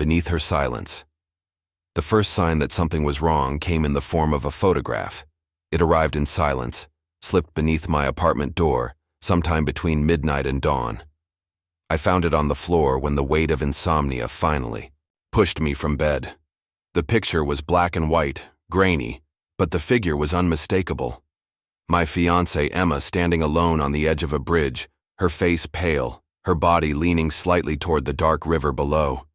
beneath her silence. The first sign that something was wrong came in the form of a photograph. It arrived in silence, slipped beneath my apartment door, sometime between midnight and dawn. I found it on the floor when the weight of insomnia finally pushed me from bed. The picture was black and white, grainy, but the figure was unmistakable. My fiancée Emma standing alone on the edge of a bridge, her face pale, her body leaning slightly toward the dark river below.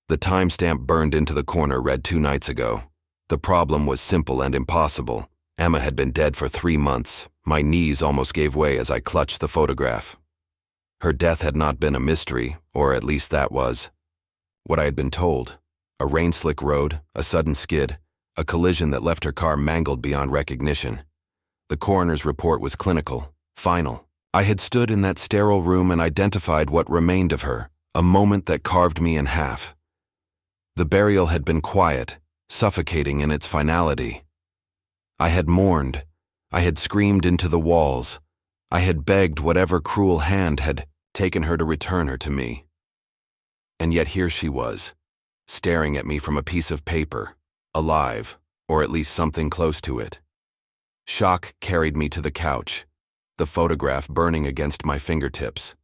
The timestamp burned into the corner read 2 nights ago. The problem was simple and impossible. Emma had been dead for 3 months. My knees almost gave way as I clutched the photograph. Her death had not been a mystery, or at least that was what I had been told. A rain-slick road, a sudden skid, a collision that left her car mangled beyond recognition. The coroner's report was clinical, final. I had stood in that sterile room and identified what remained of her, a moment that carved me in half. The burial had been quiet, suffocating in its finality. I had mourned. I had screamed into the walls. I had begged whatever cruel hand had taken her to return her to me. And yet here she was, staring at me from a piece of paper, alive, or at least something close to it. Shock carried me to the couch, the photograph burning against my fingertips.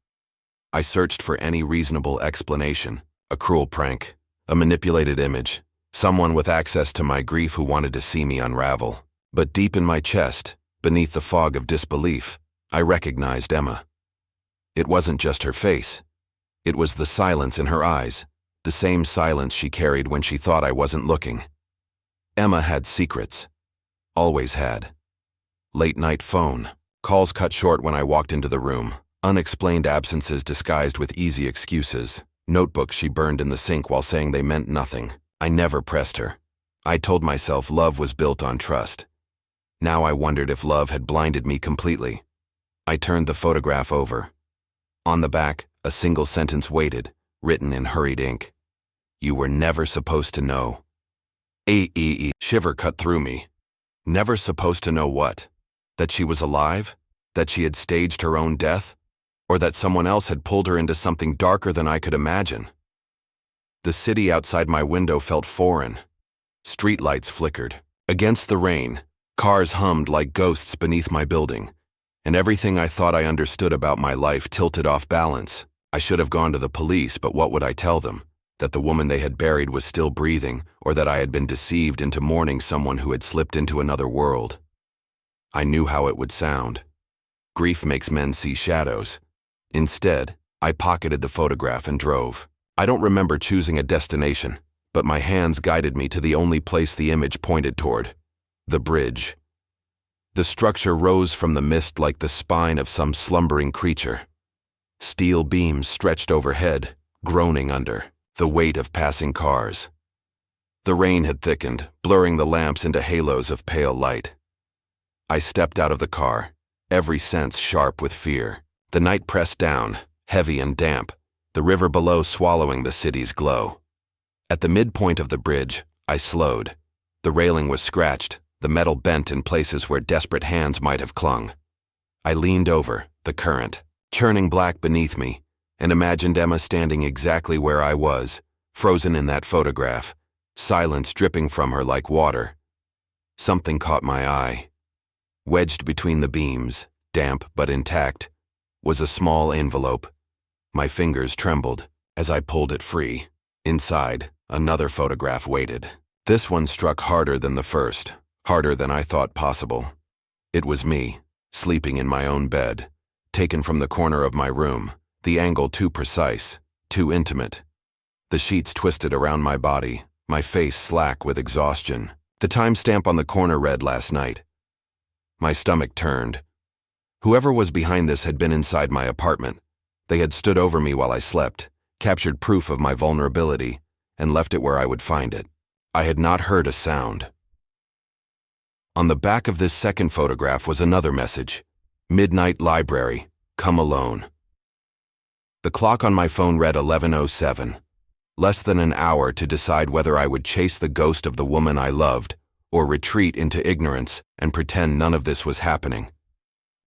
I searched for any reasonable explanation, a cruel prank, a manipulated image, someone with access to my grief who wanted to see me unravel. But deep in my chest, beneath the fog of disbelief, I recognized Emma. It wasn't just her face. It was the silence in her eyes, the same silence she carried when she thought I wasn't looking. Emma had secrets. Always had. Late-night phone. Calls cut short when I walked into the room. Unexplained absences disguised with easy excuses. Notebooks she burned in the sink while saying they meant nothing. I never pressed her. I told myself love was built on trust. Now I wondered if love had blinded me completely. I turned the photograph over. On the back, a single sentence waited, written in hurried ink. You were never supposed to know. Shiver cut through me. Never supposed to know what? That she was alive? That she had staged her own death? Or that someone else had pulled her into something darker than I could imagine? The city outside my window felt foreign. Streetlights flickered. Against the rain, cars hummed like ghosts beneath my building, and everything I thought I understood about my life tilted off balance. I should have gone to the police, but what would I tell them? That the woman they had buried was still breathing, or that I had been deceived into mourning someone who had slipped into another world? I knew how it would sound. Grief makes men see shadows. Instead, I pocketed the photograph and drove. I don't remember choosing a destination, but my hands guided me to the only place the image pointed toward: the bridge. The structure rose from the mist like the spine of some slumbering creature. Steel beams stretched overhead, groaning under the weight of passing cars. The rain had thickened, blurring the lamps into halos of pale light. I stepped out of the car, every sense sharp with fear. The night pressed down, heavy and damp, the river below swallowing the city's glow. At the midpoint of the bridge, I slowed. The railing was scratched, the metal bent in places where desperate hands might have clung. I leaned over, the current churning black beneath me, and imagined Emma standing exactly where I was, frozen in that photograph, silence dripping from her like water. Something caught my eye. Wedged between the beams, damp but intact, was a small envelope. My fingers trembled as I pulled it free. Inside, another photograph waited. This one struck harder than the first, harder than I thought possible. It was me, sleeping in my own bed, taken from the corner of my room, the angle too precise, too intimate. The sheets twisted around my body, my face slack with exhaustion. The timestamp on the corner read last night. My stomach turned. Whoever was behind this had been inside my apartment. They had stood over me while I slept, captured proof of my vulnerability, and left it where I would find it. I had not heard a sound. On the back of this second photograph was another message. Midnight library, come alone. The clock on my phone read 11:07. Less than an hour to decide whether I would chase the ghost of the woman I loved or retreat into ignorance and pretend none of this was happening.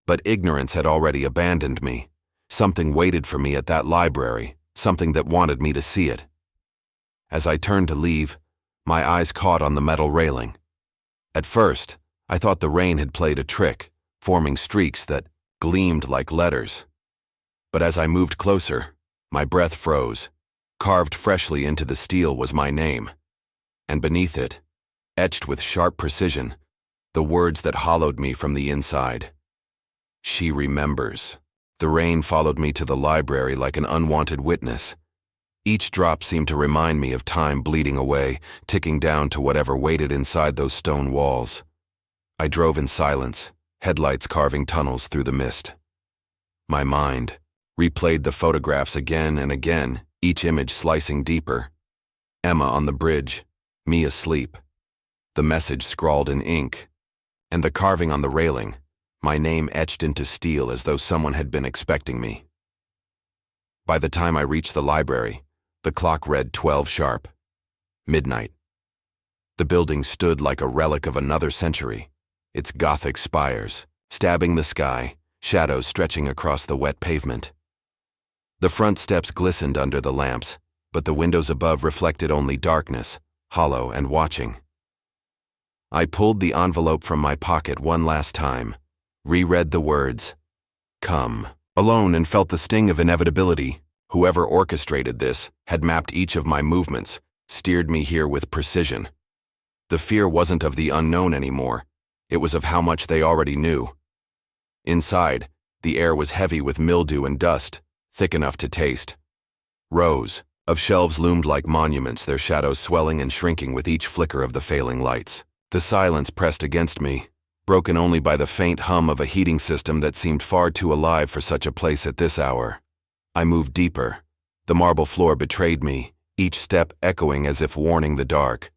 But ignorance had already abandoned me. Something waited for me at that library, something that wanted me to see it. As I turned to leave, my eyes caught on the metal railing. At first, I thought the rain had played a trick, forming streaks that gleamed like letters. But as I moved closer, my breath froze. Carved freshly into the steel was my name, and beneath it, etched with sharp precision, the words that hollowed me from the inside. She remembers. The rain followed me to the library like an unwanted witness. Each drop seemed to remind me of time bleeding away, ticking down to whatever waited inside those stone walls. I drove in silence, headlights carving tunnels through the mist. My mind replayed the photographs again and again, each image slicing deeper. Emma on the bridge, me asleep. The message scrawled in ink, and the carving on the railing, my name etched into steel as though someone had been expecting me. By the time I reached the library, the clock read 12 sharp. Midnight. The building stood like a relic of another century, its Gothic spires stabbing the sky, shadows stretching across the wet pavement. The front steps glistened under the lamps, but the windows above reflected only darkness, hollow and watching. I pulled the envelope from my pocket one last time, reread the words, "Come," alone, and felt the sting of inevitability. Whoever orchestrated this had mapped each of my movements, steered me here with precision. The fear wasn't of the unknown anymore. It was of how much they already knew. Inside, the air was heavy with mildew and dust, thick enough to taste. Rows of shelves loomed like monuments, their shadows swelling and shrinking with each flicker of the failing lights. The silence pressed against me, broken only by the faint hum of a heating system that seemed far too alive for such a place at this hour. I moved deeper. The marble floor betrayed me, each step echoing as if warning the dark.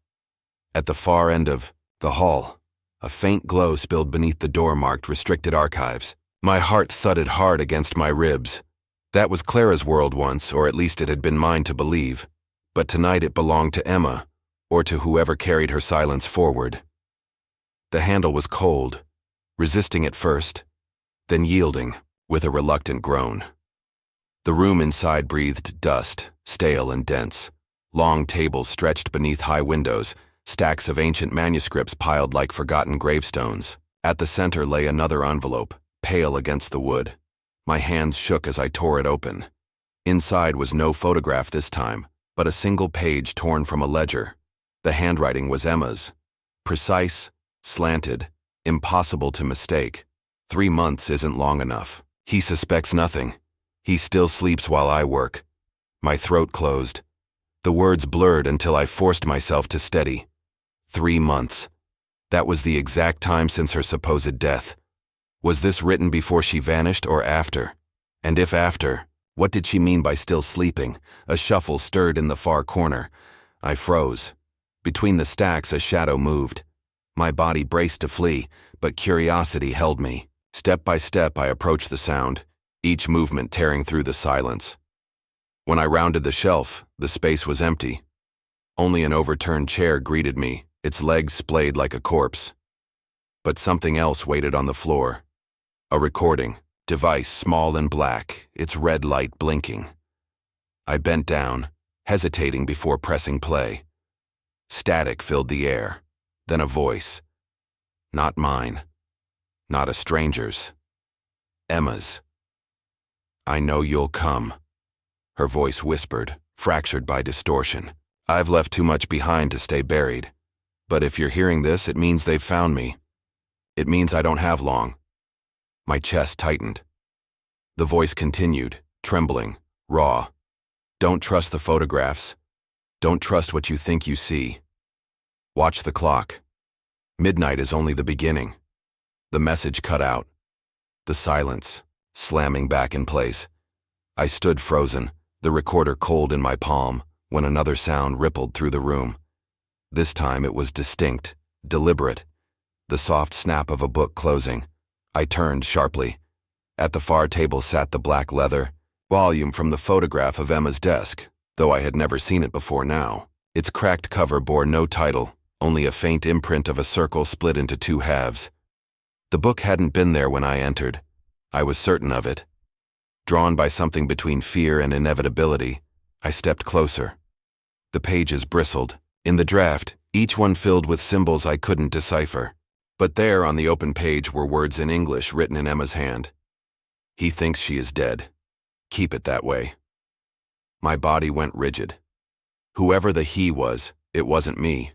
At the far end of the hall, a faint glow spilled beneath the door marked Restricted Archives. My heart thudded hard against my ribs. That was Clara's world once, or at least it had been mine to believe. But tonight it belonged to Emma, or to whoever carried her silence forward. The handle was cold, resisting at first, then yielding with a reluctant groan. The room inside breathed dust, stale and dense. Long tables stretched beneath high windows, stacks of ancient manuscripts piled like forgotten gravestones. At the center lay another envelope, pale against the wood. My hands shook as I tore it open. Inside was no photograph this time, but a single page torn from a ledger. The handwriting was Emma's. Precise, slanted, impossible to mistake. 3 months isn't long enough. He suspects nothing. He still sleeps while I work. My throat closed. The words blurred until I forced myself to steady. 3 months. That was the exact time since her supposed death. Was this written before she vanished or after? And if after, what did she mean by still sleeping? A shuffle stirred in the far corner. I froze. Between the stacks, a shadow moved. My body braced to flee, but curiosity held me. Step by step, I approached the sound, each movement tearing through the silence. When I rounded the shelf, the space was empty. Only an overturned chair greeted me, its legs splayed like a corpse. But something else waited on the floor. A recording device, small and black, its red light blinking. I bent down, hesitating before pressing play. Static filled the air, then a voice. Not mine. Not a stranger's. Emma's. "I know you'll come," her voice whispered, fractured by distortion. "I've left too much behind to stay buried. But if you're hearing this, it means they've found me. It means I don't have long." My chest tightened. The voice continued, trembling, raw. "Don't trust the photographs. Don't trust what you think you see. Watch the clock. Midnight is only the beginning." The message cut out. The silence, slamming back in place. I stood frozen, the recorder cold in my palm, when another sound rippled through the room. This time it was distinct, deliberate. The soft snap of a book closing. I turned sharply. At the far table sat the black leather volume from the photograph of Emma's desk, though I had never seen it before now. Its cracked cover bore no title, only a faint imprint of a circle split into 2 halves. The book hadn't been there when I entered. I was certain of it. Drawn by something between fear and inevitability, I stepped closer. The pages bristled. In the draft, each one filled with symbols I couldn't decipher. But there on the open page were words in English written in Emma's hand. "He thinks she is dead. Keep it that way." My body went rigid. Whoever the he was, it wasn't me.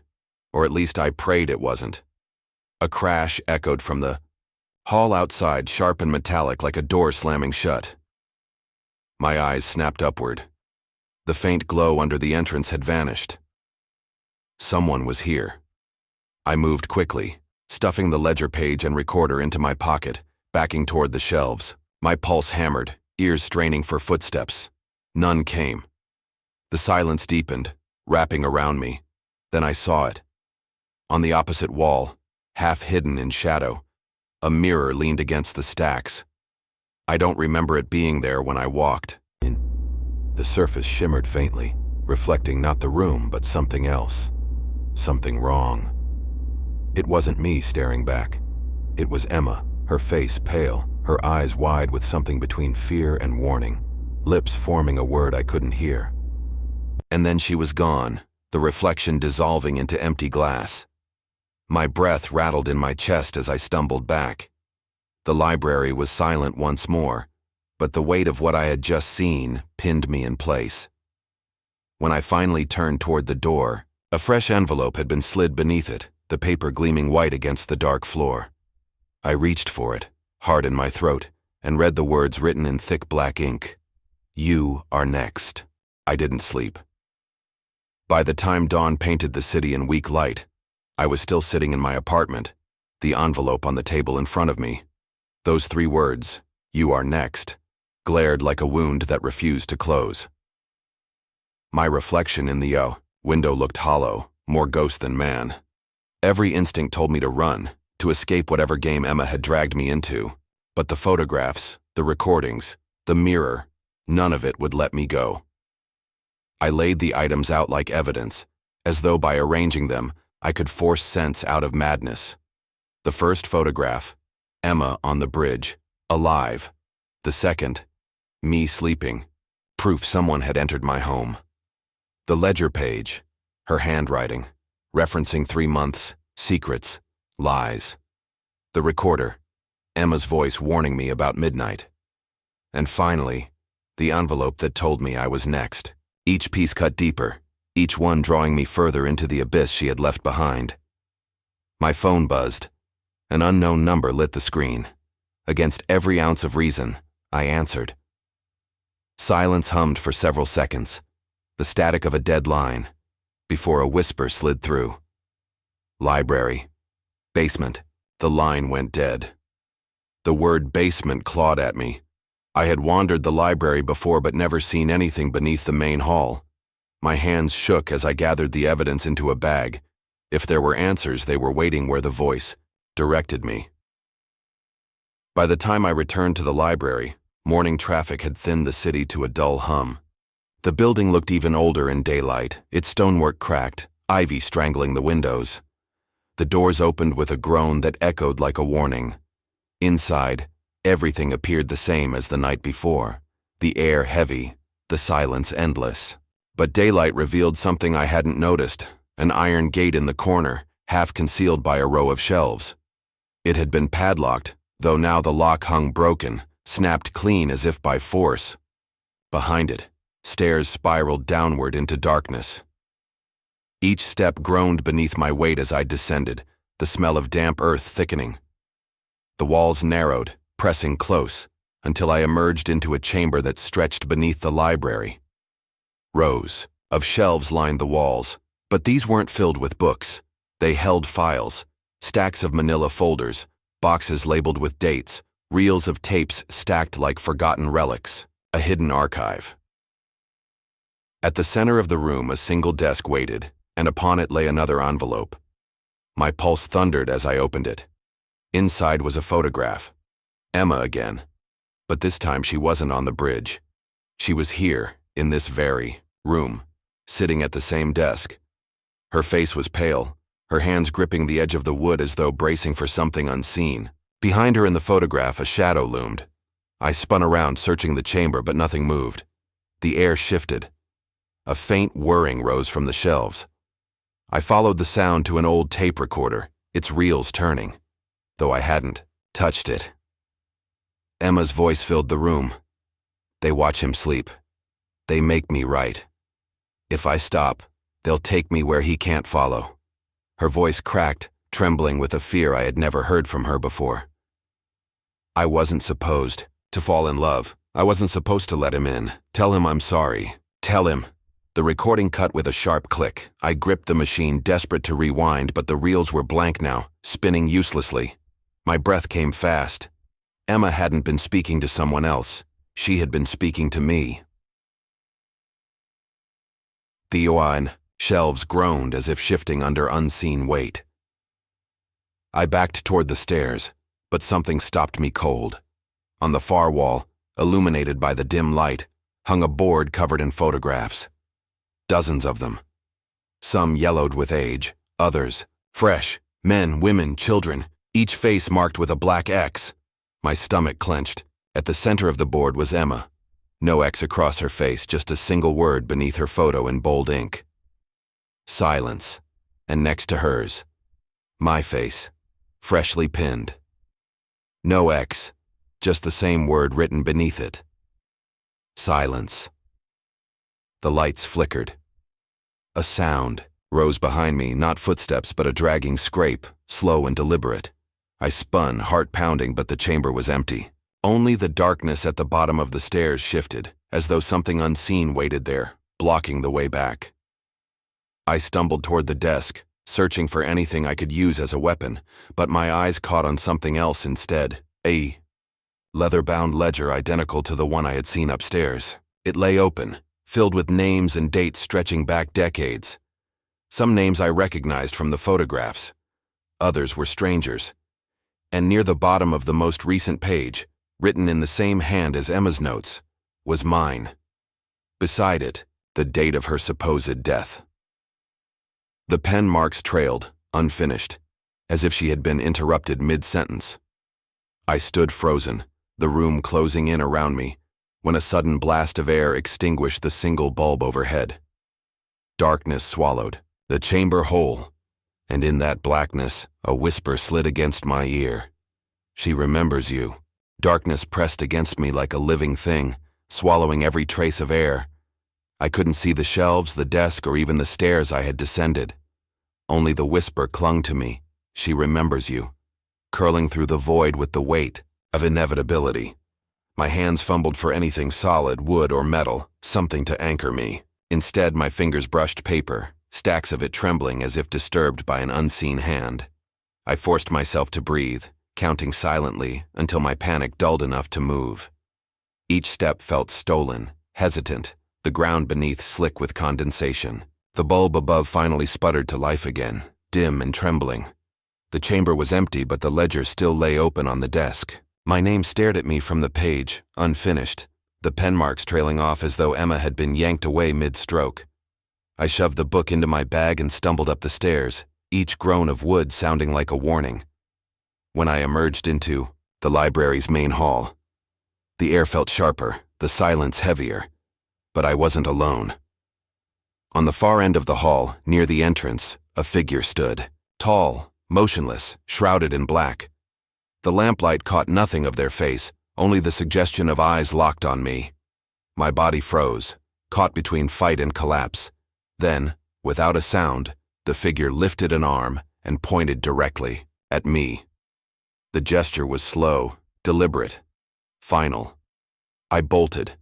Or at least I prayed it wasn't. A crash echoed from the hall outside, sharp and metallic like a door slamming shut. My eyes snapped upward. The faint glow under the entrance had vanished. Someone was here. I moved quickly, stuffing the ledger page and recorder into my pocket, backing toward the shelves. My pulse hammered, ears straining for footsteps. None came. The silence deepened, wrapping around me. Then I saw it. On the opposite wall, half hidden in shadow, a mirror leaned against the stacks. I don't remember it being there when I walked. The surface shimmered faintly, reflecting not the room but something else. Something wrong. It wasn't me staring back. It was Emma, her face pale, her eyes wide with something between fear and warning, lips forming a word I couldn't hear. And then she was gone, the reflection dissolving into empty glass. My breath rattled in my chest as I stumbled back. The library was silent once more, but the weight of what I had just seen pinned me in place. When I finally turned toward the door, a fresh envelope had been slid beneath it, the paper gleaming white against the dark floor. I reached for it, hard in my throat, and read the words written in thick black ink. "You are next." I didn't sleep. By the time dawn painted the city in weak light, I was still sitting in my apartment, the envelope on the table in front of me. Those 3 words, "You are next," glared like a wound that refused to close. My reflection in the window looked hollow, more ghost than man. Every instinct told me to run, to escape whatever game Emma had dragged me into. But the photographs, the recordings, the mirror, none of it would let me go. I laid the items out like evidence, as though by arranging them, I could force sense out of madness. The first photograph, Emma on the bridge, alive. The second, me sleeping, proof someone had entered my home. The ledger page, her handwriting, referencing 3 months, secrets, lies. The recorder, Emma's voice warning me about midnight. And finally, the envelope that told me I was next. Each piece cut deeper, each one drawing me further into the abyss she had left behind. My phone buzzed. An unknown number lit the screen. Against every ounce of reason, I answered. Silence hummed for several seconds, the static of a dead line, before a whisper slid through. Library. Basement. The line went dead. The word basement clawed at me. I had wandered the library before but never seen anything beneath the main hall. My hands shook as I gathered the evidence into a bag. If there were answers, they were waiting where the voice directed me. By the time I returned to the library, morning traffic had thinned the city to a dull hum. The building looked even older in daylight, its stonework cracked, ivy strangling the windows. The doors opened with a groan that echoed like a warning. Inside, everything appeared the same as the night before, the air heavy, the silence endless. But daylight revealed something I hadn't noticed, an iron gate in the corner, half concealed by a row of shelves. It had been padlocked, though now the lock hung broken, snapped clean as if by force. Behind it, stairs spiraled downward into darkness. Each step groaned beneath my weight as I descended, the smell of damp earth thickening. The walls narrowed, pressing close, until I emerged into a chamber that stretched beneath the library. Rows of shelves lined the walls, but these weren't filled with books. They held files, stacks of manila folders, boxes labeled with dates, reels of tapes stacked like forgotten relics, a hidden archive. At the center of the room, a single desk waited, and upon it lay another envelope. My pulse thundered as I opened it. Inside was a photograph. Emma again. But this time she wasn't on the bridge. She was here, in this very room, sitting at the same desk. Her face was pale, her hands gripping the edge of the wood as though bracing for something unseen. Behind her in the photograph, a shadow loomed. I spun around, searching the chamber, but nothing moved. The air shifted. A faint whirring rose from the shelves. I followed the sound to an old tape recorder, its reels turning, though I hadn't touched it. Emma's voice filled the room. They watch him sleep. They make me write. If I stop, they'll take me where he can't follow. Her voice cracked, trembling with a fear I had never heard from her before. I wasn't supposed to fall in love. I wasn't supposed to let him in. Tell him I'm sorry. Tell him. The recording cut with a sharp click. I gripped the machine, desperate to rewind, but the reels were blank now, spinning uselessly. My breath came fast. Emma hadn't been speaking to someone else. She had been speaking to me. The wine shelves groaned as if shifting under unseen weight. I backed toward the stairs, but something stopped me cold. On the far wall, illuminated by the dim light, hung a board covered in photographs. Dozens of them. Some yellowed with age, others fresh, men, women, children, each face marked with a black X. My stomach clenched. At the center of the board was Emma. No X across her face, just a single word beneath her photo in bold ink. Silence. And next to hers, my face, freshly pinned. No X, just the same word written beneath it. Silence. The lights flickered. A sound rose behind me, not footsteps, but a dragging scrape, slow and deliberate. I spun, heart pounding, but the chamber was empty. Only the darkness at the bottom of the stairs shifted, as though something unseen waited there, blocking the way back. I stumbled toward the desk, searching for anything I could use as a weapon, but my eyes caught on something else instead. A leather-bound ledger identical to the one I had seen upstairs. It lay open, filled with names and dates stretching back decades. Some names I recognized from the photographs. Others were strangers. And near the bottom of the most recent page, written in the same hand as Emma's notes, was mine. Beside it, the date of her supposed death. The pen marks trailed, unfinished, as if she had been interrupted mid-sentence. I stood frozen, the room closing in around me, when a sudden blast of air extinguished the single bulb overhead. Darkness swallowed, the chamber whole, and in that blackness, a whisper slid against my ear. She remembers you. Darkness pressed against me like a living thing, swallowing every trace of air. I couldn't see the shelves, the desk, or even the stairs I had descended. Only the whisper clung to me. She remembers you, curling through the void with the weight of inevitability. My hands fumbled for anything solid, wood or metal, something to anchor me. Instead, my fingers brushed paper, stacks of it trembling as if disturbed by an unseen hand. I forced myself to breathe, counting silently until my panic dulled enough to move. Each step felt stolen, hesitant, the ground beneath slick with condensation. The bulb above finally sputtered to life again, dim and trembling. The chamber was empty, but the ledger still lay open on the desk. My name stared at me from the page, unfinished, the pen marks trailing off as though Emma had been yanked away mid-stroke. I shoved the book into my bag and stumbled up the stairs, each groan of wood sounding like a warning. When I emerged into the library's main hall, the air felt sharper, the silence heavier, but I wasn't alone. On the far end of the hall, near the entrance, a figure stood, tall, motionless, shrouded in black. The lamplight caught nothing of their face, only the suggestion of eyes locked on me. My body froze, caught between fight and collapse. Then, without a sound, the figure lifted an arm and pointed directly at me. The gesture was slow, deliberate, final. I bolted.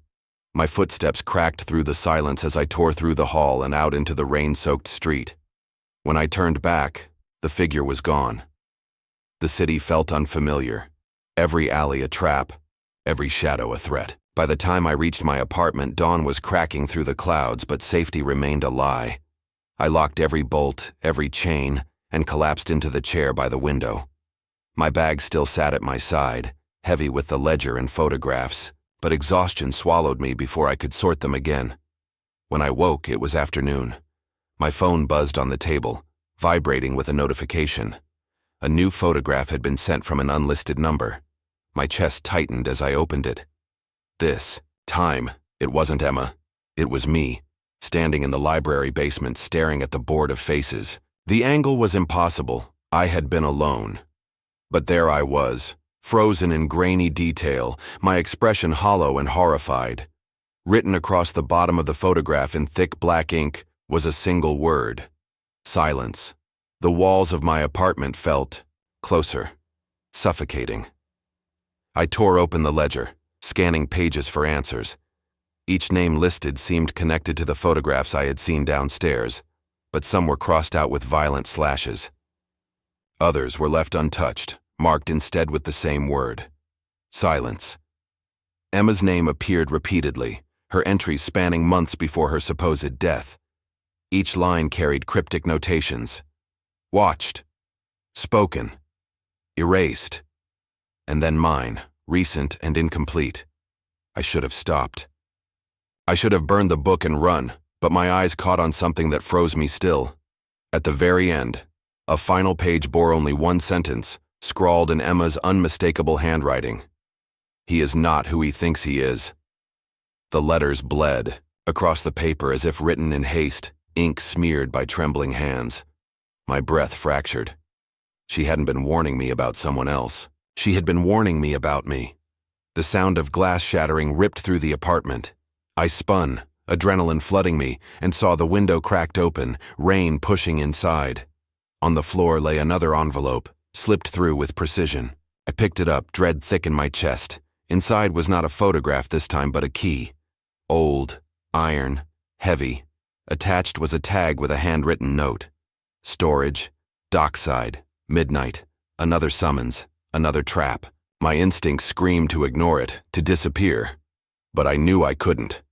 My footsteps cracked through the silence as I tore through the hall and out into the rain-soaked street. When I turned back, the figure was gone. The city felt unfamiliar. Every alley a trap, every shadow a threat. By the time I reached my apartment, dawn was cracking through the clouds, but safety remained a lie. I locked every bolt, every chain, and collapsed into the chair by the window. My bag still sat at my side, heavy with the ledger and photographs, but exhaustion swallowed me before I could sort them again. When I woke, it was afternoon. My phone buzzed on the table, vibrating with a notification. A new photograph had been sent from an unlisted number. My chest tightened as I opened it. This time, it wasn't Emma. It was me, standing in the library basement staring at the board of faces. The angle was impossible. I had been alone. But there I was, frozen in grainy detail, my expression hollow and horrified. Written across the bottom of the photograph in thick black ink was a single word: silence. The walls of my apartment felt closer, suffocating. I tore open the ledger, scanning pages for answers. Each name listed seemed connected to the photographs I had seen downstairs, but some were crossed out with violent slashes. Others were left untouched, marked instead with the same word: silence. Emma's name appeared repeatedly, her entries spanning months before her supposed death. Each line carried cryptic notations: watched, spoken, erased, and then mine, recent and incomplete. I should have stopped. I should have burned the book and run, but my eyes caught on something that froze me still. At the very end, a final page bore only one sentence, scrawled in Emma's unmistakable handwriting: he is not who he thinks he is. The letters bled across the paper as if written in haste, ink smeared by trembling hands. My breath fractured. She hadn't been warning me about someone else. She had been warning me about me. The sound of glass shattering ripped through the apartment. I spun, adrenaline flooding me, and saw the window cracked open, rain pushing inside. On the floor lay another envelope, slipped through with precision. I picked it up, dread thick in my chest. Inside was not a photograph this time, but a key. Old, iron, heavy. Attached was a tag with a handwritten note: storage, dockside, midnight, another summons, another trap. My instincts screamed to ignore it, to disappear. But I knew I couldn't.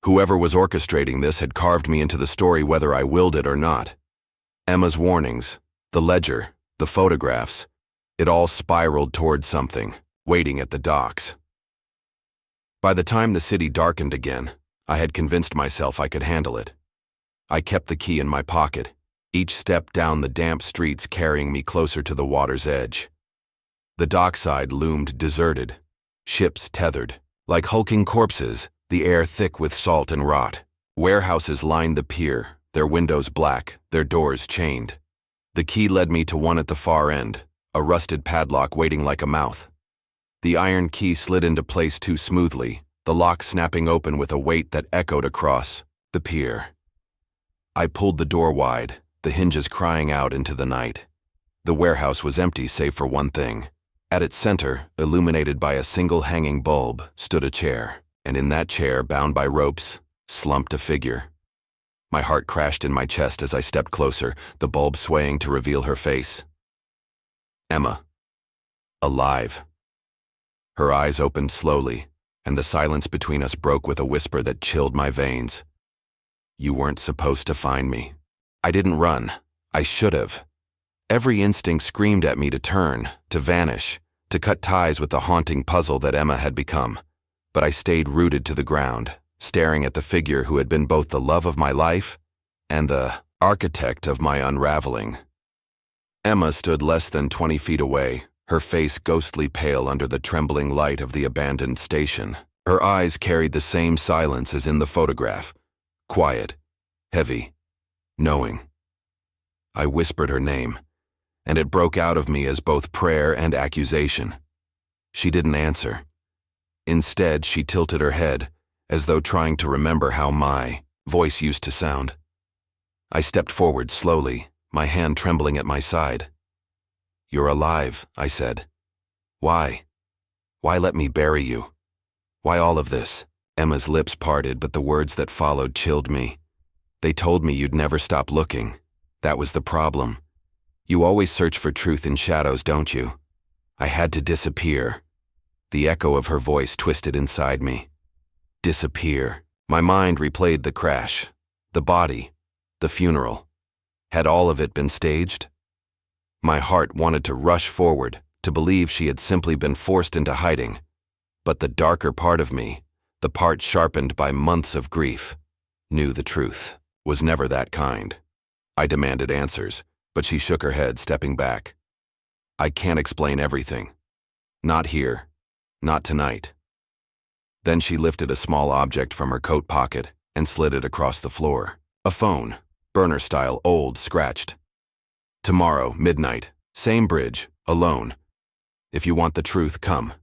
Whoever was orchestrating this had carved me into the story whether I willed it or not. Emma's warnings, the ledger, the photographs, it all spiraled toward something, waiting at the docks. By the time the city darkened again, I had convinced myself I could handle it. I kept the key in my pocket, each step down the damp streets carrying me closer to the water's edge. The dockside loomed deserted, ships tethered. Like hulking corpses, the air thick with salt and rot. Warehouses lined the pier, their windows black, their doors chained. The key led me to one at the far end, a rusted padlock waiting like a mouth. The iron key slid into place too smoothly, the lock snapping open with a weight that echoed across the pier. I pulled the door wide, the hinges crying out into the night. The warehouse was empty save for one thing. At its center, illuminated by a single hanging bulb, stood a chair, and in that chair, bound by ropes, slumped a figure. My heart crashed in my chest as I stepped closer, the bulb swaying to reveal her face. Emma. Alive. Her eyes opened slowly, and the silence between us broke with a whisper that chilled my veins. You weren't supposed to find me. I didn't run. I should have. Every instinct screamed at me to turn, to vanish, to cut ties with the haunting puzzle that Emma had become. But I stayed rooted to the ground, staring at the figure who had been both the love of my life and the architect of my unraveling. Emma stood less than 20 feet away, her face ghostly pale under the trembling light of the abandoned station. Her eyes carried the same silence as in the photograph, quiet, heavy, knowing. I whispered her name, and it broke out of me as both prayer and accusation. She didn't answer. Instead, she tilted her head, as though trying to remember how my voice used to sound. I stepped forward slowly, my hand trembling at my side. You're alive, I said. Why? Why let me bury you? Why all of this? Emma's lips parted, but the words that followed chilled me. They told me you'd never stop looking. That was the problem. You always search for truth in shadows, don't you? I had to disappear. The echo of her voice twisted inside me. Disappear. My mind replayed the crash, the body, the funeral. Had all of it been staged? My heart wanted to rush forward, to believe she had simply been forced into hiding. But the darker part of me, the part sharpened by months of grief, knew the truth was never that kind. I demanded answers, but she shook her head, stepping back. I can't explain everything. Not here. Not tonight. Then she lifted a small object from her coat pocket, and slid it across the floor. A phone, burner style, old, scratched. Tomorrow, midnight, same bridge, alone. If you want the truth, come.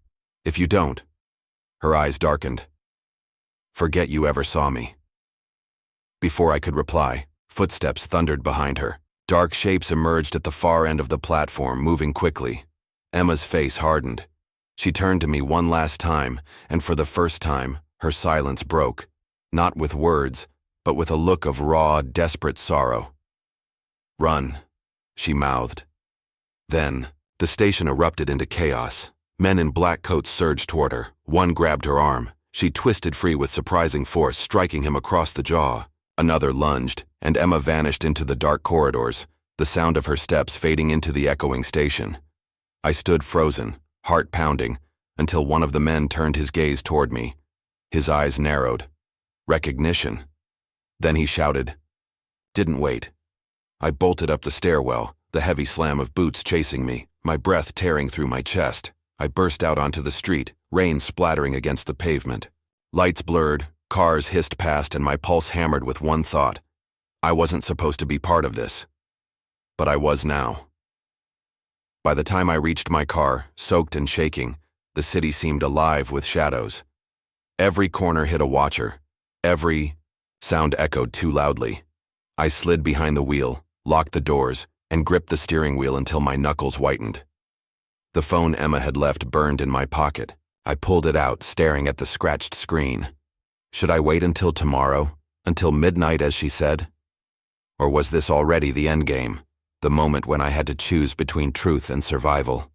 If you don't. Her eyes darkened. Forget you ever saw me. Before I could reply, footsteps thundered behind her. Dark shapes emerged at the far end of the platform, moving quickly. Emma's face hardened. She turned to me one last time, and for the first time, her silence broke, not with words, but with a look of raw, desperate sorrow. "Run," she mouthed. Then, the station erupted into chaos. Men in black coats surged toward her. One grabbed her arm. She twisted free with surprising force, striking him across the jaw. Another lunged, and Emma vanished into the dark corridors, the sound of her steps fading into the echoing station. I stood frozen, heart pounding, until one of the men turned his gaze toward me. His eyes narrowed. Recognition. Then he shouted. Didn't wait. I bolted up the stairwell, the heavy slam of boots chasing me, my breath tearing through my chest. I burst out onto the street, rain splattering against the pavement. Lights blurred, cars hissed past, and my pulse hammered with one thought. I wasn't supposed to be part of this. But I was now. By the time I reached my car, soaked and shaking, the city seemed alive with shadows. Every corner hit a watcher. Every sound echoed too loudly. I slid behind the wheel, locked the doors, and gripped the steering wheel until my knuckles whitened. The phone Emma had left burned in my pocket. I pulled it out, staring at the scratched screen. Should I wait until tomorrow? Until midnight, as she said? Or was this already the endgame, the moment when I had to choose between truth and survival?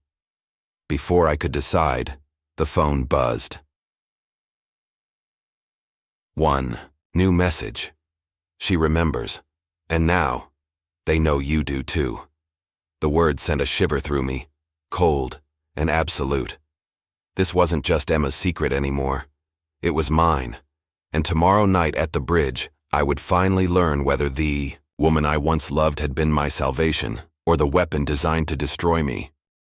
Before I could decide, the phone buzzed. 1. New message. She remembers. And now, they know you do too. The word sent a shiver through me, cold and absolute. This wasn't just Emma's secret anymore. It was mine. And tomorrow night at the bridge, I would finally learn whether the woman I once loved had been my salvation, or the weapon designed to destroy me.